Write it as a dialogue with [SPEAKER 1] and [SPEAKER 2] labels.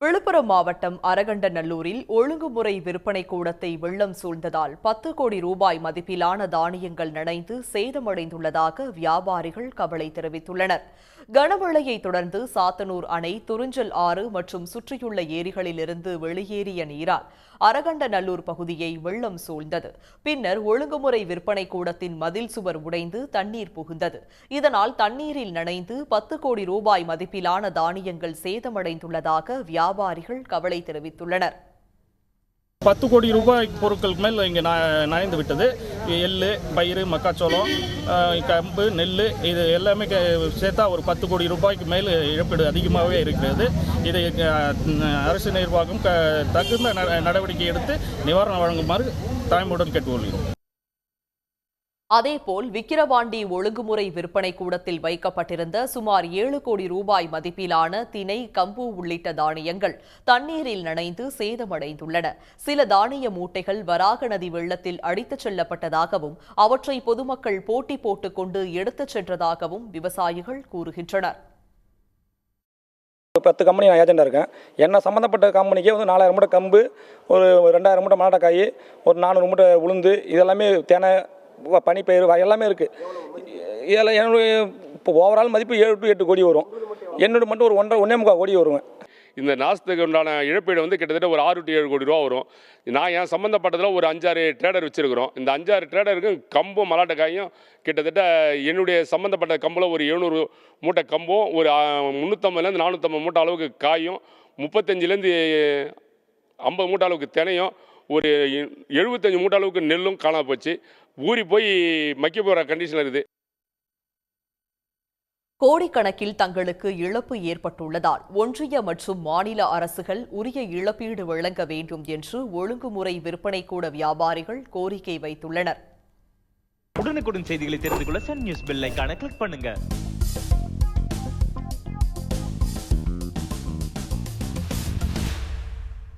[SPEAKER 1] விழுப்புரம் மாவட்டம் அரகண்டநல்லூரில் ஒழுங்குமுறை விற்பனை கூடத்தை வெள்ளம் சூழ்ந்ததால் 10 கோடி ரூபாய் மதிப்பிலான தானியங்கள் நனைந்து சேதமடைந்துள்ளதாக வியாபாரிகள் கவலை தெரிவித்துள்ளனர். கனமழையை தொடர்ந்து சாத்தனூர் அணை, துறிஞ்சல் ஆறு மற்றும் சுற்றியுள்ள ஏரிகளிலிருந்து வெளியேறிய நீரால் அரகண்டநல்லூர் பகுதியை வெள்ளம் சூழ்ந்தது. பின்னர் ஒழுங்குமுறை விற்பனை கூடத்தின் மதில் சுவர் உடைந்து தண்ணீர் புகுந்தது. இதனால் தண்ணீரில் நனைந்து 10 கோடி ரூபாய் மதிப்பிலான தானியங்கள் சேதமடைந்துள்ளதாக வியாபாரிகள் கவலை தெரிவித்துள்ளனர்.
[SPEAKER 2] 10 கோடி ரூபாய் பொருட்களுக்கு மேல் இங்கே நனைந்து விட்டது. எள்ளு, பயிறு, மக்காச்சோளம், கம்பு, நெல் இது எல்லாமே சேர்த்தா ஒரு 10 கோடி ரூபாய்க்கு மேல் இழப்பீடு அதிகமாகவே இருக்கிறது. இதை அரசு நிர்வாகம் தகுந்த நடவடிக்கை எடுத்து நிவாரணம் வழங்குமாறு தாழ்மையுடன் கேட்டுக்கொள்கிறோம்.
[SPEAKER 1] அதேபோல் விக்கிரவாண்டி ஒழுங்குமுறை விற்பனை கூடத்தில் வைக்கப்பட்டிருந்த சுமார் 7 கோடி ரூபாய் மதிப்பிலான தினை, கம்பு உள்ளிட்ட தானியங்கள் தண்ணீரில் நனைந்து சேதமடைந்துள்ளன. சில தானிய மூட்டைகள் வராக நதி வெள்ளத்தில் அடித்துச் செல்லப்பட்டதாகவும் அவற்றை பொதுமக்கள் போட்டி போட்டுக் கொண்டு எடுத்துச் சென்றதாகவும் விவசாயிகள் கூறுகின்றனர்.
[SPEAKER 3] 10 கம்பெனி நான் ஏஜெண்டாக இருக்கேன். என்ன சம்மந்தப்பட்ட கம்பெனிக்கே 4000 மூட்டை கம்பு, ஒரு 2000 மூட்டை மலாட்டக்காய், ஒரு 400 மூட்டை உளுந்து, இதெல்லாமே தேனை, பனிப்பயிறு எல்லாமே இருக்குது. இதில் என்னுடைய இப்போ ஓவரால் மதிப்பு 7 to 8 கோடி வரும். என்னோட மட்டும் ஒரு 1.5 கோடி வருவேன்.
[SPEAKER 4] இந்த நாசத்துக்கு உண்டான இழப்பீடு கிட்டத்தட்ட ஒரு 6 to 7 கோடி ரூபா வரும். நான் என் சம்மந்தப்பட்டதில் ஒரு 5-6 ட்ரேடர் வச்சுருக்கிறோம். இந்த 5-6 ட்ரேடருக்கும் கம்பும் மலாட்டக்காயும் கிட்டத்தட்ட என்னுடைய சம்மந்தப்பட்ட கம்பில் ஒரு 700 மூட்டை கம்பும், ஒரு 350 450 மூட்டை அளவுக்கு காயும், 35 50 மூட்டை அளவுக்கு தினையும், ஒரு 75 மூட்டை அளவுக்கு நெல்லும் காணா போச்சு. ஊறி போய் மக்கி போகிற கண்டிஷனில் இருக்குது.
[SPEAKER 1] கோடிக்கணக்கில் தங்களுக்கு இழப்பு ஏற்பட்டுள்ளதால் ஒன்றிய மற்றும் மாநில அரசுகள் உரிய இழப்பீடு வழங்க வேண்டும் என்று ஒழுங்குமுறை விற்பனை கூட வியாபாரிகள் கோரிக்கை வைத்துள்ளனர்.
[SPEAKER 5] உடனுக்குடன் செய்திகளை தெரிந்து கொள்ள சன் நியூஸ் பெல் ஐகானை கிளிக் பண்ணுங்க.